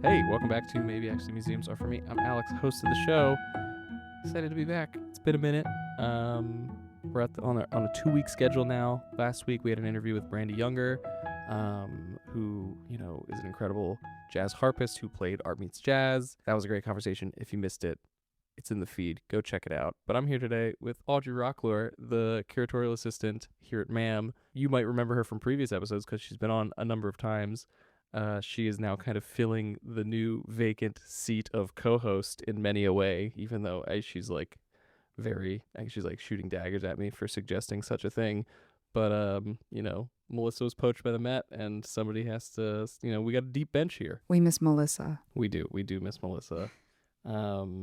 Hey, welcome back to Maybe Actually Museums Are For Me. I'm Alex, host of the show. Excited to be back. It's been a minute. We're on a 2-week schedule now. Last week we had an interview with Brandy Younger, who, is an incredible jazz harpist who played Art Meets Jazz. That was a great conversation. If you missed it, it's in the feed. Go check it out. But I'm here today with Audrey Roclore, the curatorial assistant here at MAM. You might remember her from previous episodes because she's been on a number of times. She is now kind of filling the new vacant seat of co-host in many a way, even though she's like shooting daggers at me for suggesting such a thing. But, Melissa was poached by the Met, and somebody has to, we got a deep bench here. We miss Melissa. We do miss Melissa.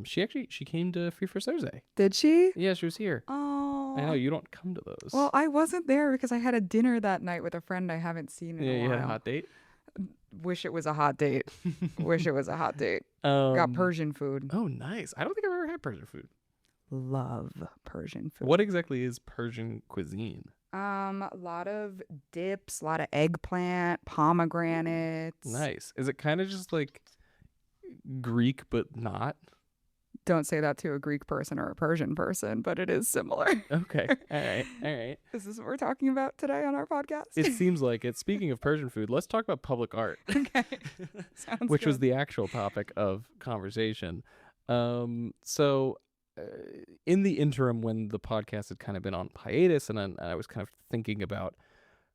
She came to Free First Thursday. Did she? Yeah, she was here. Oh. I know, you don't come to those. Well, I wasn't there because I had a dinner that night with a friend I haven't seen in a while. You had a hot date? Wish it was a hot date. Got Persian food. Oh, nice. I don't think I've ever had Persian food. Love Persian food. What exactly is Persian cuisine? A lot of dips, a lot of eggplant, pomegranates. Nice. Is it kind of just like Greek but not? Don't say that to a Greek person or a Persian person, but it is similar. Okay. All right. Is this what we're talking about today on our podcast? It seems like it. Speaking of Persian food, let's talk about public art. Okay. Sounds which good. was the actual topic of conversation. So in the interim, when the podcast had kind of been on hiatus and I was kind of thinking about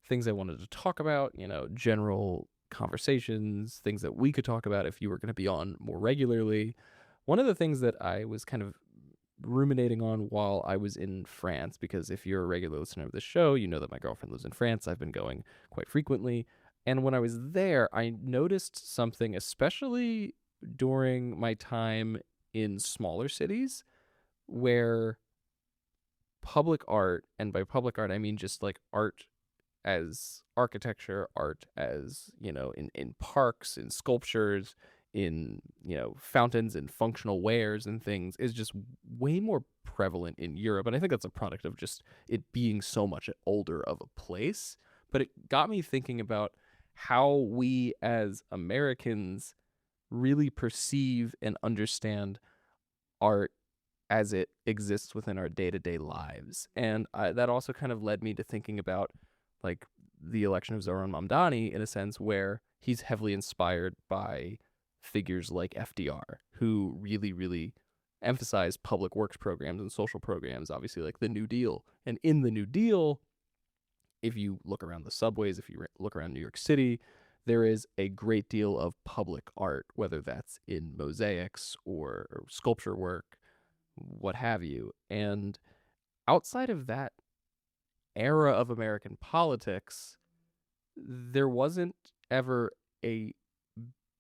things I wanted to talk about, general conversations, things that we could talk about if you were going to be on more regularly. One of the things that I was kind of ruminating on while I was in France, because if you're a regular listener of this show, you know that my girlfriend lives in France. I've been going quite frequently. And when I was there, I noticed something, especially during my time in smaller cities, where public art, and by public art, I mean just like art as architecture, art as, in parks, in sculptures, in, fountains and functional wares and things, is just way more prevalent in Europe. And I think that's a product of just it being so much older of a place. But it got me thinking about how we as Americans really perceive and understand art as it exists within our day-to-day lives. And that also kind of led me to thinking about like the election of Zoran Mamdani, in a sense where he's heavily inspired by figures like FDR, who really, really emphasize public works programs and social programs, obviously like the New Deal. And in the New Deal, if you look around the subways, if you look around New York City, there is a great deal of public art, whether that's in mosaics or sculpture work, what have you. And outside of that era of American politics, there wasn't ever a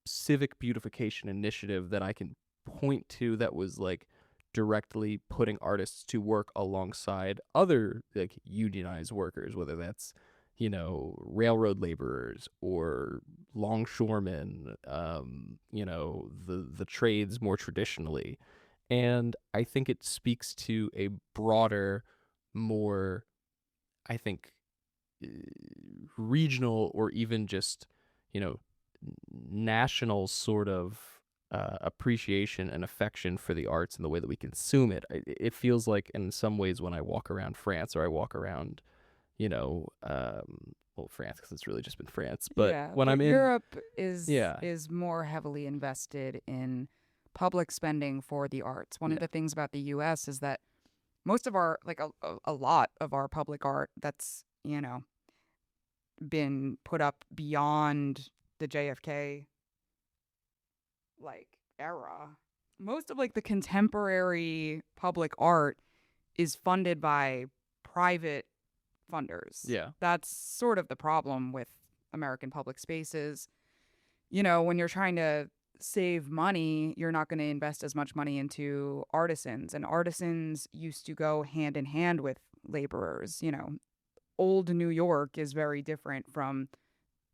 civic beautification initiative that I can point to that was like directly putting artists to work alongside other like unionized workers, whether that's, railroad laborers or longshoremen, the trades more traditionally. And I think it speaks to a broader, more, I think, regional or even just, national sort of appreciation and affection for the arts and the way that we consume it. It feels like in some ways when I walk around France or I walk around, France, because it's really just been France. But when I'm in Europe is more heavily invested in public spending for the arts. One of the things about the U.S. is that most of our, like a lot of our public art that's, been put up beyond the JFK era. Most of the contemporary public art is funded by private funders. Yeah. That's sort of the problem with American public spaces. When you're trying to save money, you're not going to invest as much money into artisans. And artisans used to go hand in hand with laborers. Old New York is very different from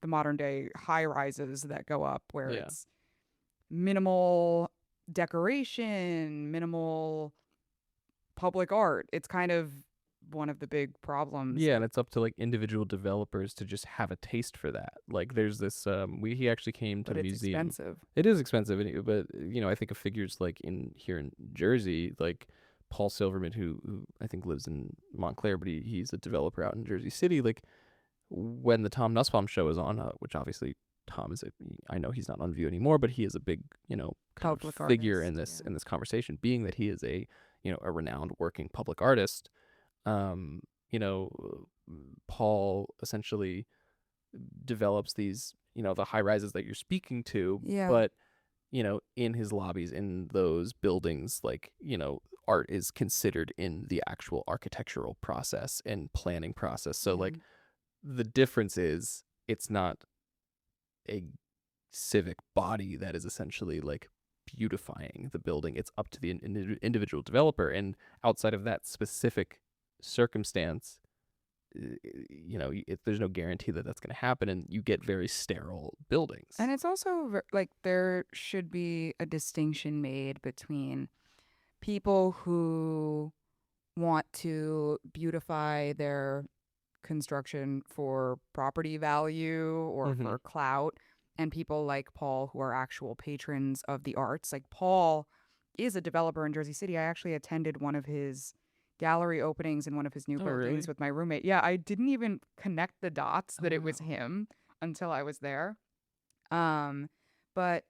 the modern day high rises that go up where it's minimal decoration, minimal public art. It's kind of one of the big problems. Yeah, and it's up to like individual developers to just have a taste for that. Like there's this we he actually came to But the it's museum. expensive. It is expensive, but I think of figures like in here in Jersey, like Paul Silverman, who I think lives in Montclair, but he's a developer out in Jersey City. Like when the Tom Nussbaum show is on, which obviously Tom is I know he's not on View anymore, but he is a big, kind of Public figure artist, in yeah. this conversation, being that he is a renowned working public artist. Um, you know, Paul essentially develops these, the high rises that you're speaking to, Yeah. but in his lobbies, in those buildings, like, art is considered in the actual architectural process and planning process. So Yeah. like the difference is it's not a civic body that is essentially like beautifying the building. It's up to the individual developer, and outside of that specific circumstance, there's no guarantee that that's going to happen, and you get very sterile buildings. And it's also like there should be a distinction made between people who want to beautify their construction for property value or Mm-hmm. for clout, and people like Paul who are actual patrons of the arts. Like Paul is a developer in Jersey City. I actually attended one of his gallery openings in one of his new Oh, buildings really? with my roommate. Yeah, I didn't even connect the dots Oh, that it was wow. him until I was there. Um, but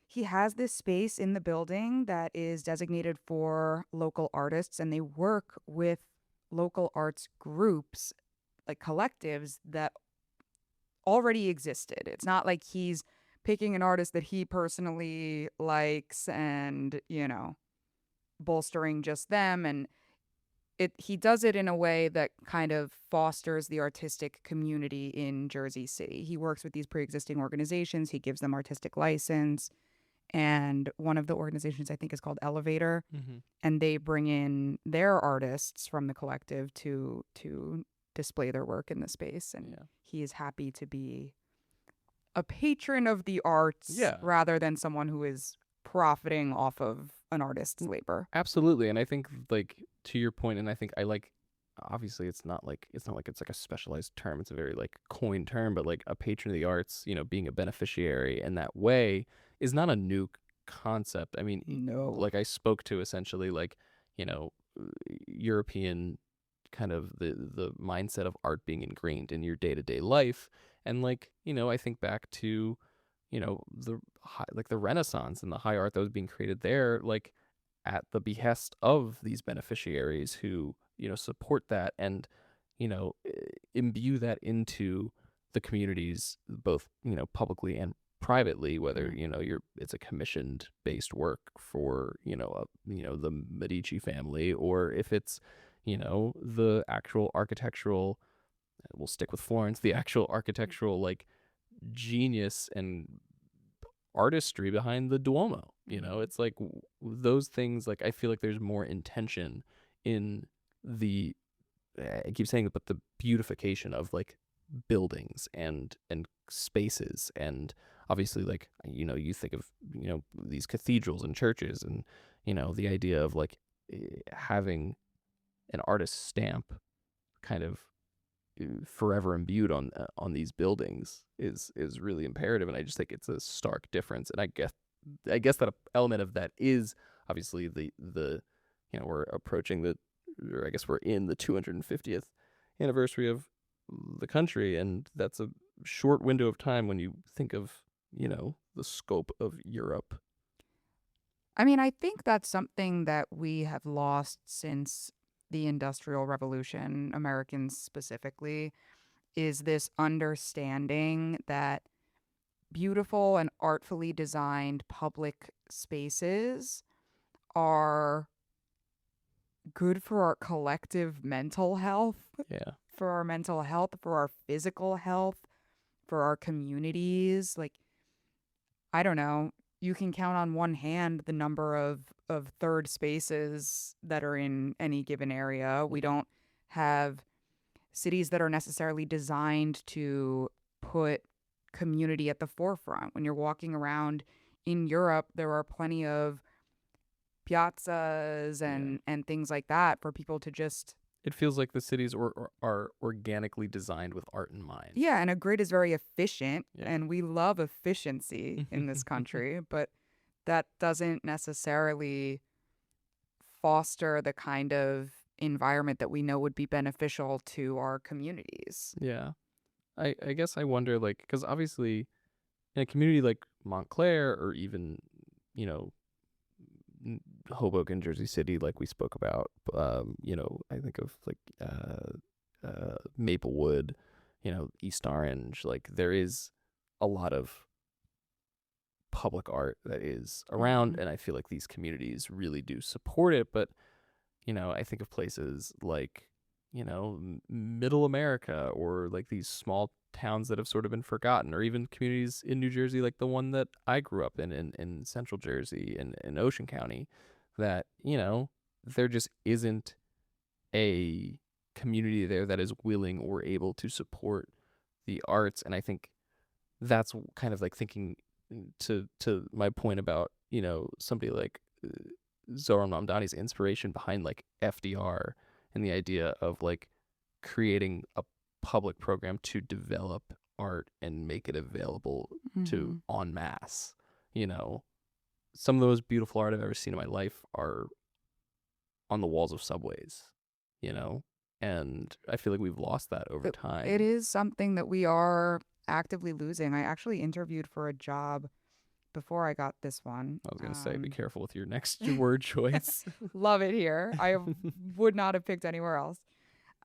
he has this space in the building that is designated for local artists, and they work with local arts groups, like collectives that already existed. It's not like he's picking an artist that he personally likes and, bolstering just them. And he does it in a way that kind of fosters the artistic community in Jersey City. He works with these pre-existing organizations, he gives them artistic license, and one of the organizations I think is called Elevator, Mm-hmm. and they bring in their artists from the collective to display their work in the space, and Yeah. he is happy to be a patron of the arts Yeah. rather than someone who is profiting off of an artist's labor. Absolutely. And I think like to your point, and I think I like obviously it's not like it's like a specialized term. It's a very like coined term, but like a patron of the arts, being a beneficiary in that way is not a new concept. I mean, No. like I spoke to essentially like, you know, European kind of the mindset of art being ingrained in your day-to-day life. And like, I think back to, the Renaissance and the high art that was being created there, like at the behest of these beneficiaries who support that and imbue that into the communities, both publicly and privately, whether Yeah. it's a commissioned based work for the Medici family, or if it's the actual architectural, we'll stick with Florence, the actual architectural like genius and artistry behind the Duomo. Mhm. It's like those things. Like I feel like there's more intention in the. I keep saying it, but the beautification of like buildings and spaces, and obviously like you think of these cathedrals and churches, and the idea of like having an artist's stamp kind of forever imbued on these buildings is really imperative, and I just think it's a stark difference. And I guess that element of that is obviously the we're approaching or I guess we're in the 250th anniversary of the country, and that's a short window of time when you think of the scope of Europe. I mean, I think that's something that we have lost since the Industrial Revolution, Americans specifically, is this understanding that beautiful and artfully designed public spaces are good for our collective mental health, Yeah. for our mental health, for our physical health, for our communities. Like, I don't know, you can count on one hand the number of third spaces that are in any given area. We Mm-hmm. don't have cities that are necessarily designed to put community at the forefront. When you're walking around in Europe, there are plenty of piazzas Yeah. and things like that for people to just It feels like the cities are organically designed with art in mind. Yeah, and a grid is very efficient, Yeah. and we love efficiency in this country, but that doesn't necessarily foster the kind of environment that we know would be beneficial to our communities. Yeah. I guess I wonder, like, because obviously in a community like Montclair, or even, you know, Hoboken, Jersey City, like we spoke about, I think of like Maplewood, East Orange. Like, there is a lot of public art that is around, Mhm. and I feel like these communities really do support it. But I think of places like, Middle America, or like these small towns that have sort of been forgotten, or even communities in New Jersey, like the one that I grew up in Central Jersey, in Ocean County, that, there just isn't a community there that is willing or able to support the arts. And I think that's kind of like thinking to my point about, somebody like Zoran Mamdani's inspiration behind like FDR, and the idea of like creating a public program to develop art and make it available to Mhm. en masse. You know, some of the most beautiful art I've ever seen in my life are on the walls of subways, you know, and I feel like we've lost that over It time. is something that we are actively losing. I actually interviewed for a job before I got this one. I was gonna say, be careful with your next word choice. Love it here. I would not have picked anywhere else.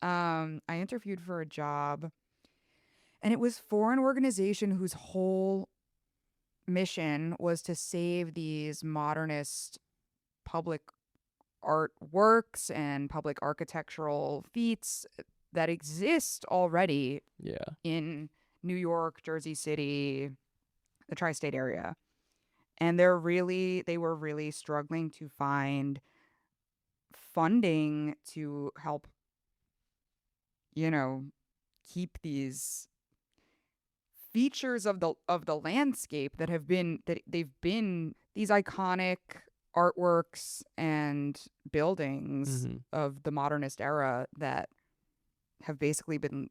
I interviewed for a job, and it was for an organization whose whole mission was to save these modernist public art works and public architectural feats that exist already Yeah. in New York, Jersey City, the tri-state area. And they were really struggling to find funding to help, you know, keep these features of the landscape that they've been these iconic artworks and buildings hmm of the modernist era that have basically been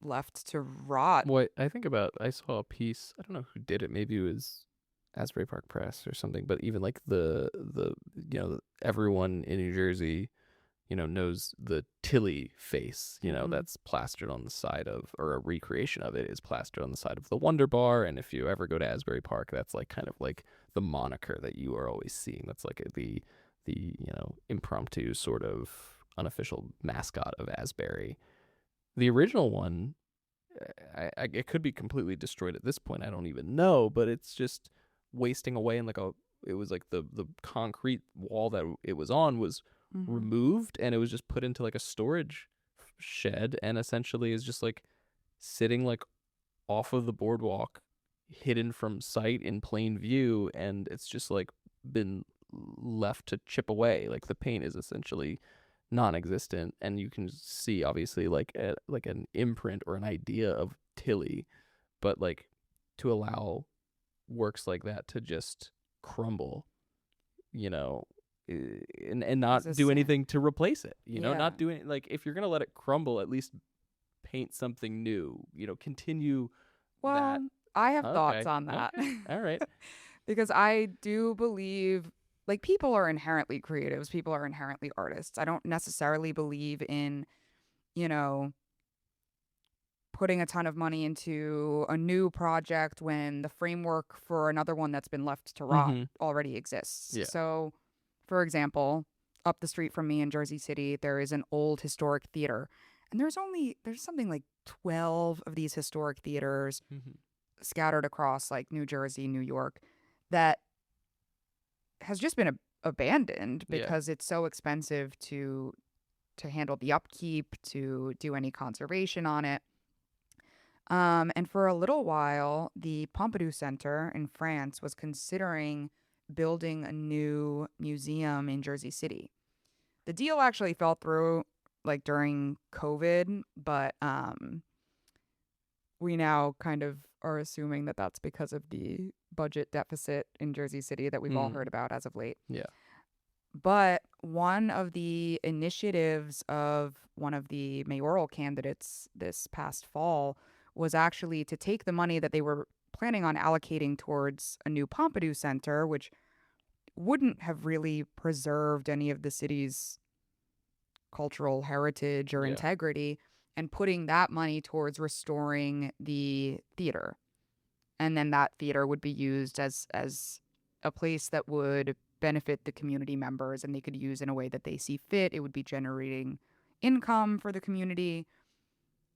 left to rot. What I think about, I saw a piece. I don't know who did it. Maybe it was Asbury Park Press or something. But even like the everyone in New Jersey, knows the Tilly face, Hmm. that's plastered on the side of, or a recreation of it is plastered on the side of the Wonder Bar. And if you ever go to Asbury Park, that's like kind of like the moniker that you are always seeing. That's like the impromptu sort of unofficial mascot of Asbury. The original one, it could be completely destroyed at this point. I don't even know, but it's just wasting away in like a. It was like the concrete wall that it was on was Hmm. removed, and it was just put into like a storage shed, and essentially is just like sitting like off of the boardwalk, hidden from sight in plain view, and it's just like been left to chip away. Like, the paint is essentially non-existent, and you can see obviously like like an imprint or an idea of Tilly, but like, to allow works like that to just crumble, you know and Is not this do anything to replace it, yeah. not doing, like, if you're gonna let it crumble, at least paint something new, continue that. Well, I have thoughts Okay, on that. okay, all right. Because I do believe like people are inherently creatives, people are inherently artists. I don't necessarily believe in, you know, putting a ton of money into a new project when the framework for another one that's been left to rot Mm-hmm. already exists. Yeah. So, for example, up the street from me in Jersey City, there is an old historic theater. And there's something like 12 of these historic theaters Mm-hmm. scattered across like New Jersey, New York that has just been abandoned Yeah. because it's so expensive to handle the upkeep, to do any conservation on it. And for a little while, the Pompidou Center in France was considering building a new museum in Jersey City. The deal actually fell through like during COVID, but we now kind of are assuming that that's because of the budget deficit in Jersey City that we've all heard Mm. about as of late. Yeah. But one of the initiatives of one of the mayoral candidates this past fall was actually to take the money that they were planning on allocating towards a new Pompidou Center, which wouldn't have really preserved any of the city's cultural heritage or Yeah. integrity, and putting that money towards restoring the theater. And then that theater would be used as a place that would benefit the community members, and they could use in a way that they see fit. It would be generating income for the community,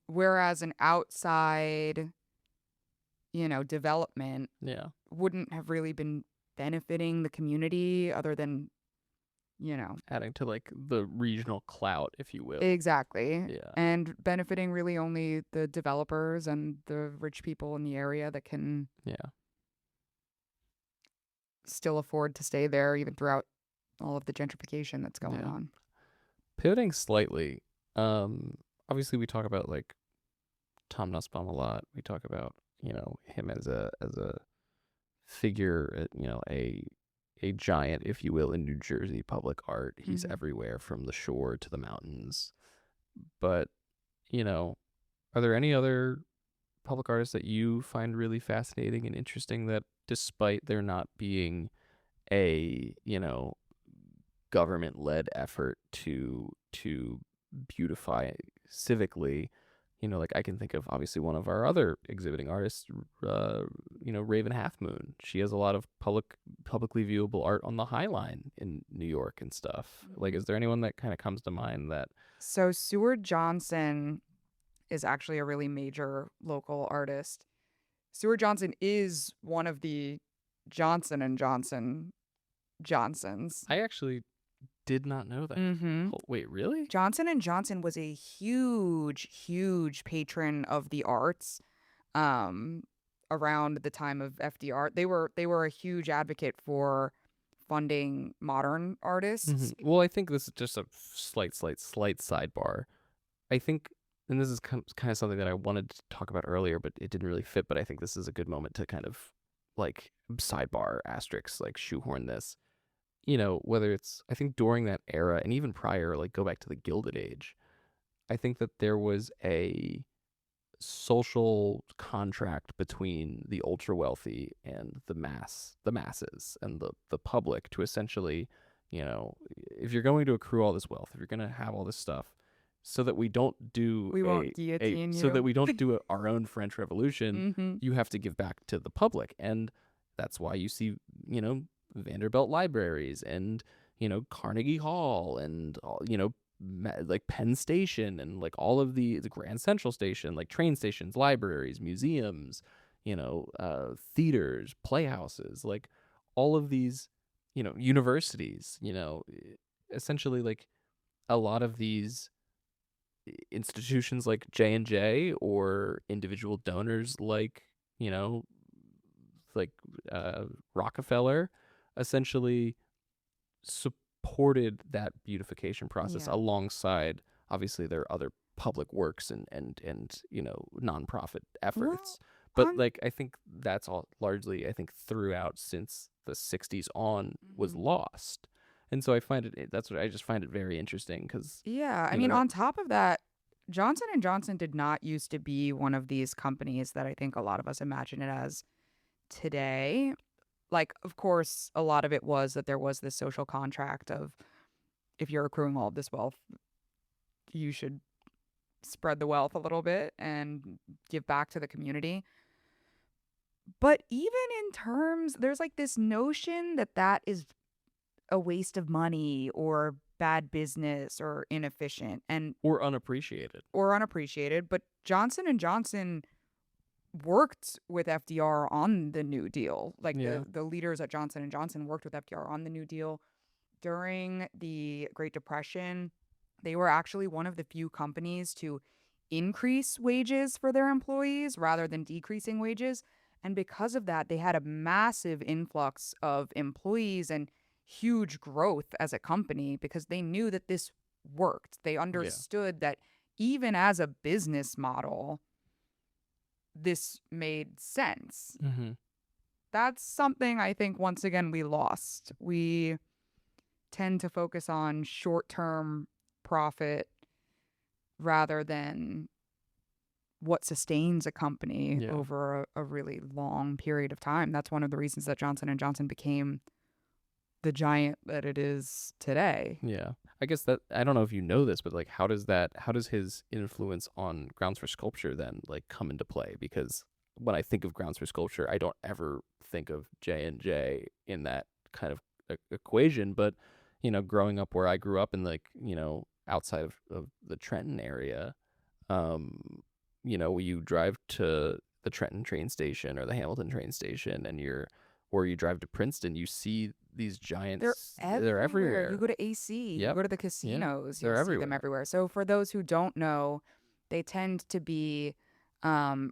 whereas an outside, development Yeah. wouldn't have really been benefiting the community other than, you know, Adding to like the regional clout, if you will. exactly. Yeah. And benefiting really only the developers and the rich people in the area that can Yeah. still afford to stay there even throughout all of the gentrification that's going Yeah. on. Pivoting slightly, um, obviously we talk about like Tom Nussbaum a lot. We talk about, him as a figure, a giant, if you will, in New Jersey public art. He's Hmm. everywhere from the shore to the mountains. But, you know, are there any other public artists that you find really fascinating and interesting that despite there not being a, government led effort to beautify civically, like I can think of obviously one of our other exhibiting artists, Raven Half Moon. She has a lot of publicly viewable art on the High Line in New York and stuff. Like, Hmm. is there anyone that kind of comes to mind that? So Seward Johnson is actually a really major local artist. Seward Johnson is one of the Johnson and Johnson Johnsons. I actually did not know that. Mm-hmm. Wait, really? Johnson and Johnson was a huge, huge patron of the arts. Um, Around the time of FDR, they were a huge advocate for funding modern artists. Well, I think this is just a slight sidebar. I think, and this is kind of something that I wanted to talk about earlier, but it didn't really fit. But I think this is a good moment to kind of like sidebar asterisk, like shoehorn this. Whether it's, I think during that era and even prior, like go back to the Gilded Age, I think that there was a social contract between the ultra wealthy and the masses and the public to essentially, if you're going to accrue all this wealth, if you're going to have all this stuff, so that we don't do We won't guillotine so that you. we don't do our own French Revolution, Mm-hmm. you have to give back to the public. And that's why you see, Vanderbilt libraries and, Carnegie Hall and all, like Penn Station and like all of the Grand Central Station, like train stations, libraries, museums, theaters, playhouses, like all of these, universities, essentially like a lot of these institutions like J&J or individual donors like, you know, like Rockefeller essentially supported that beautification process Yeah. alongside obviously there are other public works and nonprofit efforts, Well, but on like I think that's all largely, I think, throughout since the 60s on was Mhm. lost. And so I find it, that's what I just find it very interesting because Yeah, I you know mean, that on top of that, Johnson and Johnson did not used to be one of these companies that I think a lot of us imagine it as today. Like, of course, a lot of it was that there was this social contract of if you're accruing all of this wealth, you should spread the wealth a little bit and give back to the community. But even in terms, there's like this notion that that is a waste of money or bad business or inefficient and or unappreciated. or unappreciated. But Johnson and Johnson worked with FDR on the New Deal. Like Yeah. the leaders at Johnson and Johnson worked with FDR on the New Deal during the Great Depression. They were actually one of the few companies to increase wages for their employees rather than decreasing wages. And because of that, they had a massive influx of employees and huge growth as a company because they knew that this worked. They Yeah. understood that even as a business model, this made sense. Mm-hmm. That's something I think once again we lost. We tend to focus on short-term profit rather than what sustains a company Yeah. over a really long period of time. That's one of the reasons that Johnson and Johnson became the giant that it is today. Yeah. I guess that I don't know if you know this, but like how does his influence on grounds for sculpture then like come into play? Because when I think of grounds for sculpture, I don't ever think of J&J in that kind of equation, but growing up where I grew up in like, outside of the Trenton area, you drive to the Trenton train station or the Hamilton train station or you drive to Princeton, you see these They're giants, they're everywhere. You everywhere. go to AC, you Yep. go to the Yeah. casinos, you'll They're see them everywhere. everywhere. So for those who don't know, they tend to be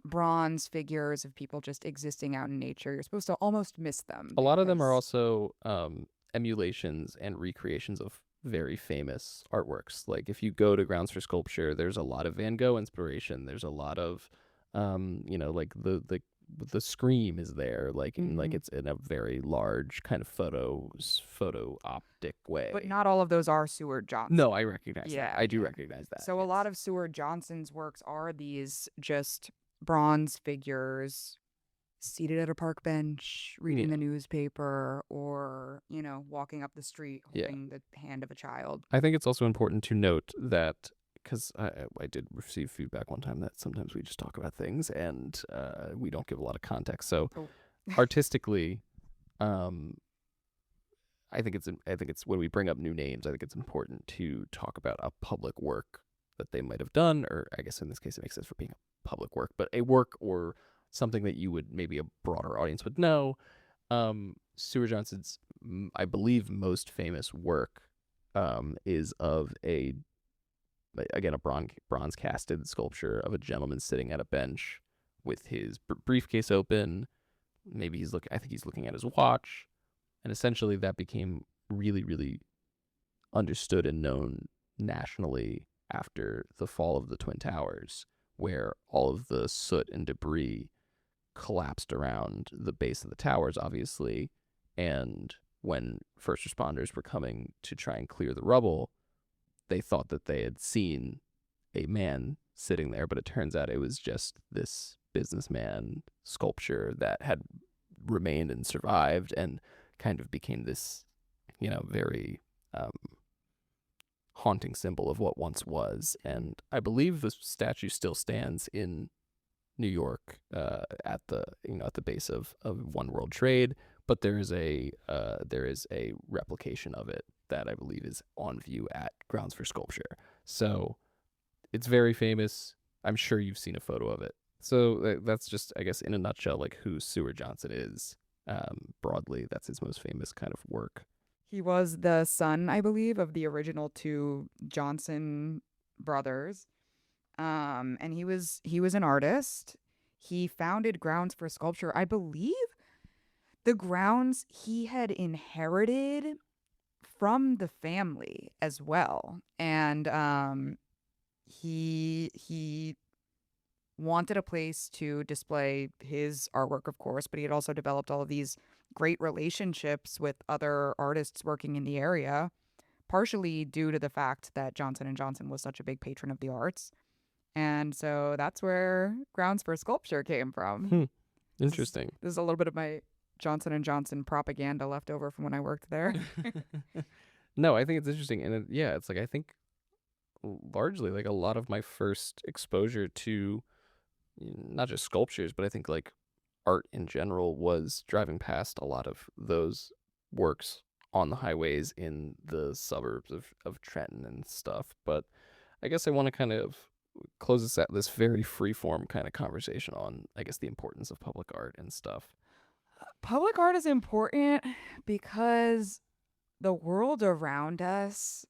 bronze figures of people just existing out in nature. You're supposed to almost miss them A lot of them are because also emulations and recreations of very famous artworks. Like if you go to Grounds for Sculpture, there's a lot of Van Gogh inspiration. There's a lot of like the scream is there, like Mhm. it's in a very large kind of photo optic But way. not all of those are Seward No, Johnson. I recognize that. Yeah, I do yeah. recognize that. So a lot Yes. of Seward Johnson's works are these just bronze figures seated at a park bench, reading Yeah. the newspaper, or, walking up the street Yeah. holding the hand of a child. I think it's also important to note that because I did receive feedback one time that sometimes we just talk about things and we don't give a lot of context. So Oh. artistically, um, I think it's when we bring up new names, I think it's important to talk about a public work that they might have done, or I guess in this case it makes sense for being a public work, but a work or something that you would maybe a broader audience would know. Stuart Johnson's, I believe, most famous work is of again a bronze casted sculpture of a gentleman sitting at a bench with his briefcase open. Maybe I think he's looking at his watch, and essentially that became really, really understood and known nationally after the fall of the Twin Towers, where all of the soot and debris collapsed around the base of the towers, obviously. And when first responders were coming to try and clear the rubble, they thought that they had seen a man sitting there, but it turns out it was just this businessman sculpture that had remained and survived and kind of became this, very um, haunting symbol of what once was. And I believe the statue still stands in New York at the base of One World Trade, but there is a replication of it that I believe is on view at Grounds for Sculpture. So it's very famous. I'm sure you've seen a photo of it. So that's just, I guess, in a nutshell, like who Seward Johnson is. Broadly, that's his most famous kind of work. He was the son, I believe, of the original two Johnson brothers. And he was an artist. He founded Grounds for Sculpture. I believe the grounds he had inherited from the family as well. And he wanted a place to display his artwork, of course, but he had also developed all of these great relationships with other artists working in the area, partially due to the fact that Johnson and Johnson was such a big patron of the arts. And so that's where Grounds for Sculpture came from. Hmm. This is, Interesting. this is a little bit of my Johnson and Johnson propaganda left over from when I worked there. No, I think it's interesting, and yeah, it's like I think largely like a lot of my first exposure to not just sculptures, but I think like art in general was driving past a lot of those works on the highways in the suburbs of Trenton and stuff. But I guess I want to kind of close this very free form kind of conversation on, I guess, the importance of public art and stuff. Public art is important because the world around us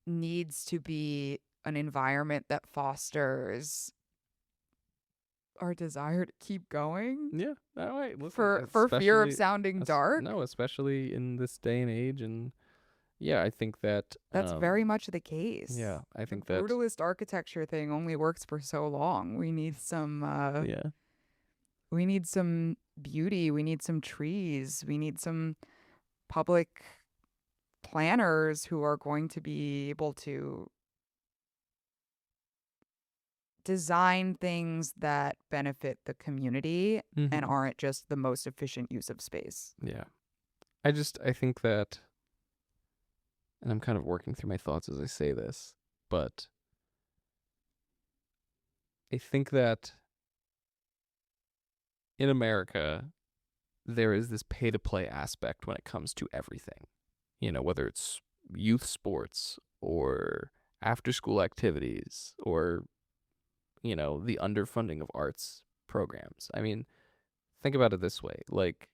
needs to be an environment that fosters our desire to keep going Yeah, all right. Listen, for fear of sounding dark. no, especially in this day and age, and yeah, I think that That's very much the case. yeah, I The think that brutalist architecture thing only works for so long. yeah, We need some beauty, we need some trees, we need some public planners who are going to be able to design things that benefit the community and Mhm. aren't just the most efficient use of space. Yeah. I think that, and I'm kind of working through my thoughts as I say this, but I think that in America, there is this pay to play aspect when it comes to everything. Whether it's youth sports or after school activities or, the underfunding of arts programs. I mean, think about it this way. Like,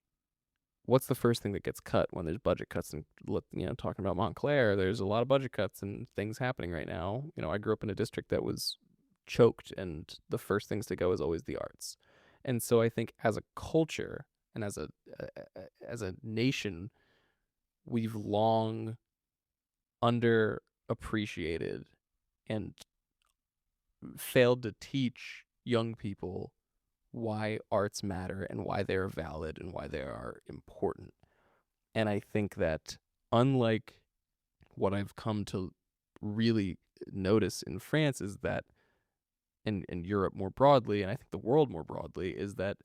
what's the first thing that gets cut when there's budget cuts? And, talking about Montclair, there's a lot of budget cuts and things happening right now. I grew up in a district that was choked, and the first things to go is always the arts. And so I think as a culture and as a nation, we've long underappreciated and failed to teach young people why arts matter and why they're valid and why they are important. And I think that, unlike what I've come to really notice in France, is that in Europe more broadly, and I think the world more broadly, is that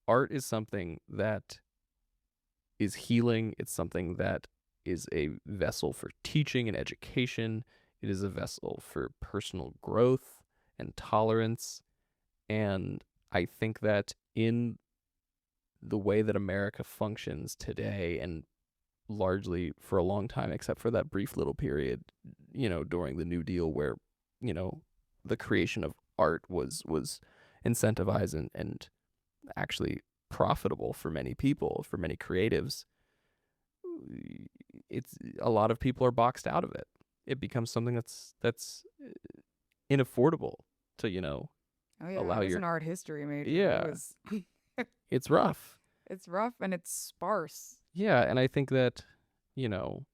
art is something that is healing. It's something that is a vessel for teaching and education. It is a vessel for personal growth and tolerance. And I think that in the way that America functions today, and largely for a long time, except for that brief little period, during the New Deal, where, you know, the creation of art was incentivized and actually profitable for many people, for many creatives, it's a lot of people are boxed out of it. It becomes something that's inaffordable to, Oh yeah, I allow was your an art history major. It yeah, was it's rough. it's rough and it's sparse. Yeah, and I think that, you know,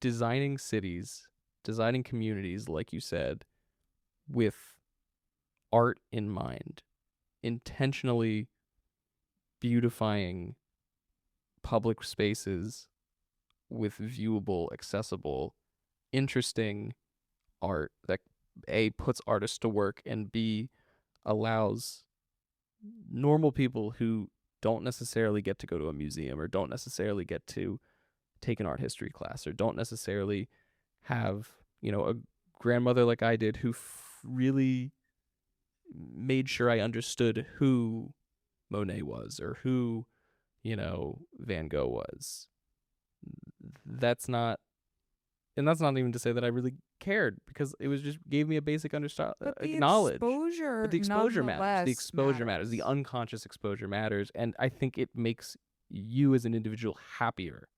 designing cities, designing communities, like you said, with art in mind, intentionally beautifying public spaces with viewable, accessible, interesting art that A, puts artists to work, and B, allows normal people who don't necessarily get to go to a museum or don't necessarily get to take an art history class or don't necessarily have, a grandmother like I did who really made sure I understood who Monet was or who, Van Gogh was. That's not, and that's not even to say that I really cared, because it was just gave me a basic But the knowledge. But exposure the exposure matters. The nonetheless exposure matters. The matters. unconscious exposure matters, and I think it makes you as an individual happier.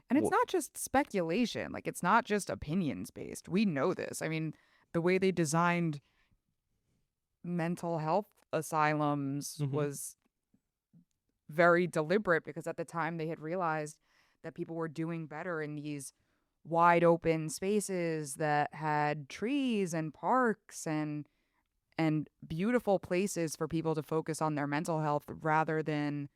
And it's Well, not just speculation, like it's not just opinions based. We know this. I mean, the way they designed mental health asylums hmm was very deliberate because at the time they had realized that people were doing better in these wide open spaces that had trees and parks and beautiful places for people to focus on their mental health rather than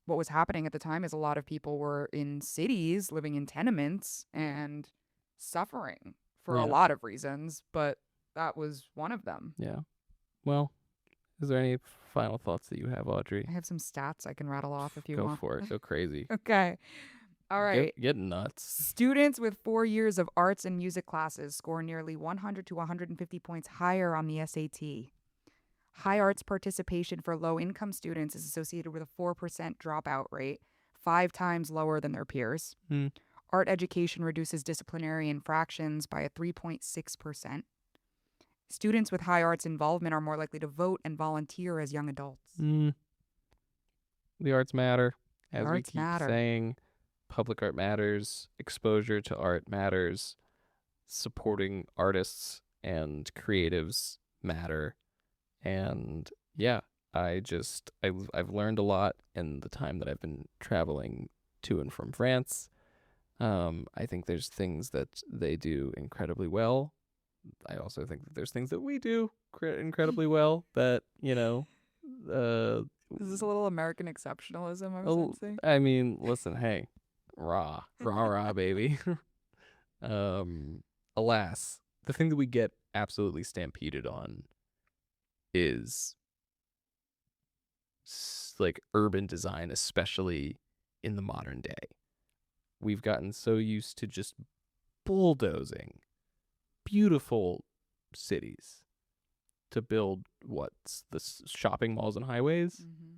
what was happening at the time is a lot of people were in cities living in tenements and suffering for a yeah, lot of reasons, but that was one of them. yeah. Well, is there any final thoughts that you have, Audrey? I have some stats I can rattle off if you Go want. for it. Go crazy. Okay. All right. Get nuts. Students with 4 years of arts and music classes score nearly 100 to 150 points higher on the SAT. High arts participation for low income students is associated with a 4% dropout rate, 5 times lower than their peers. Hmm. Art education reduces disciplinary infractions by a 3.6%. Students with high arts involvement are more likely to vote and volunteer as young adults. Hmm. The arts matter, The as we arts keep matter. saying. Public art matters. Exposure to art matters. Supporting artists and creatives matter. And yeah, I've learned a lot in the time that I've been traveling to and from France. I think there's things that they do incredibly well. I also think that there's things that we do incredibly well that, uh Is this a little American exceptionalism I'm oh, sensing? I mean, listen, hey, Rah, baby. Um, Alas, the thing that we get absolutely stampeded on is like urban design, especially in the modern day. We've gotten so used to just bulldozing beautiful cities to build what's the shopping malls and highways. Mm-hmm.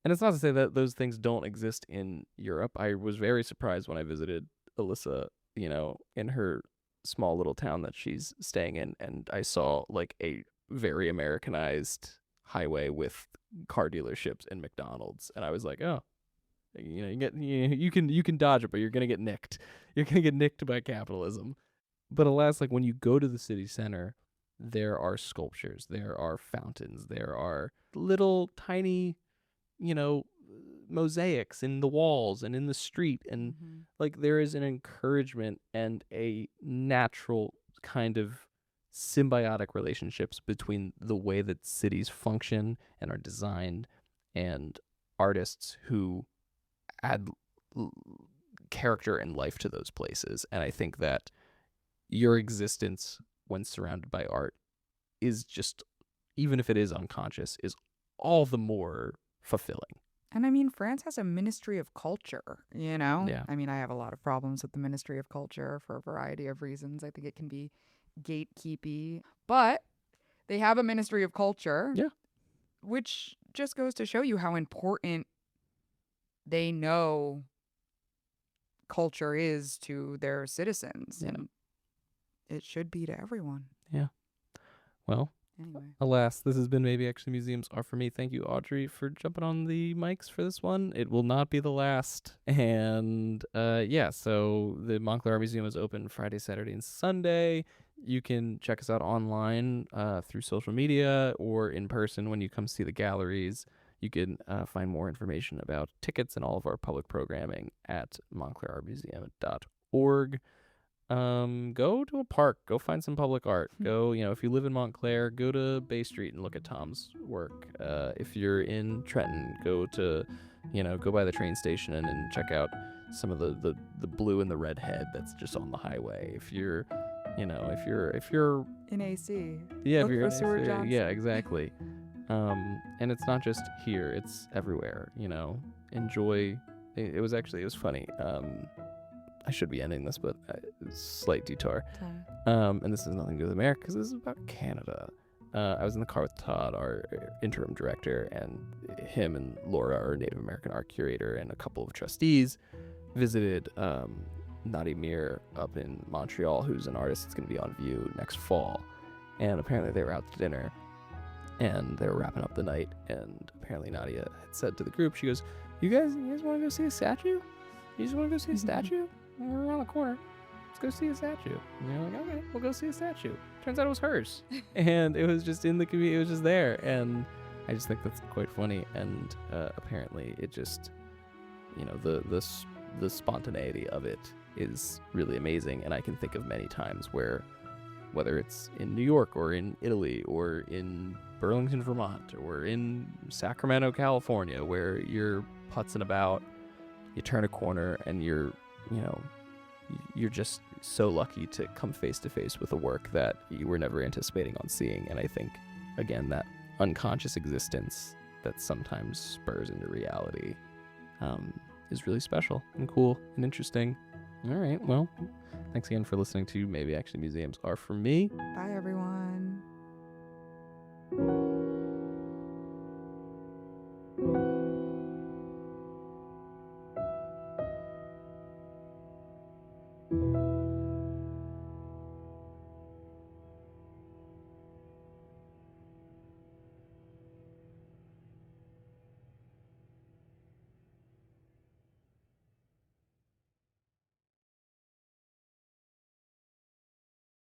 And it's not to say that those things don't exist in Europe. I was very surprised when I visited Alyssa, in her small little town that she's staying in, and I saw like a very Americanized highway with car dealerships and McDonald's, and I was like, oh, you can dodge it, but you're gonna get nicked. You're gonna get nicked by capitalism. But alas, like when you go to the city center, there are sculptures, there are fountains, there are little tiny, you know, mosaics in the walls and in the street. And Mm-hmm. like there is an encouragement and a natural kind of symbiotic relationships between the way that cities function and are designed and artists who add character and life to those places. And I think that your existence when surrounded by art is just, even if it is unconscious, is all the more fulfilling. And I mean, France has a Ministry of Culture, you know? Yeah. I mean, I have a lot of problems with the Ministry of Culture for a variety of reasons. I think it can be gatekeepy, but they have a Ministry of Culture, Yeah. which just goes to show you how important they know culture is to their citizens. Yeah. And it should be to everyone. Yeah. Well, Anyway. alas, this has been Maybe Actually Museums Are For Me. Thank you, Audrey, for jumping on the mics for this one. It will not be the last. And so the Montclair Art Museum is open Friday, Saturday, and Sunday. You can check us out online through social media or in person when you come see the galleries. You can find more information about tickets and all of our public programming at montclairartmuseum.org. Go to a park, go find some public art. Go, if you live in Montclair, go to Bay Street and look at Tom's work. If you're in Trenton, go by the train station and check out some of the blue and the red head that's just on the highway. If you're In AC. yeah, Look if you're for Stuart in, Johnson. yeah, exactly. And it's not just here, it's everywhere, enjoy. It was funny. I should be ending this, but slight detour. And this has nothing to do with America because this is about Canada. I was in the car with Todd, our interim director, and him and Laura, our Native American art curator, and a couple of trustees visited Nadi Mir up in Montreal, who's an artist that's going to be on view next fall. And apparently they were out to dinner, and they were wrapping up the night, and apparently Nadia had said to the group, she goes, you guys want to go see a statue? You just want to go see a statue? We're around the corner. Let's go see a statue. And they're like, okay, we'll go see a statue. Turns out it was hers. And it was just in the community. It was just there. And I just think that's quite funny. And apparently it just, the spontaneity of it is really amazing. And I can think of many times where, whether it's in New York or in Italy or in Burlington, Vermont, or in Sacramento, California, where you're putzing about, you turn a corner and you're just so lucky to come face to face with a work that you were never anticipating on seeing. And I think, again, that unconscious existence that sometimes spurs into reality is really special and cool and interesting. All right, well, thanks again for listening to Maybe Actually Museums Are For Me. Bye, everyone.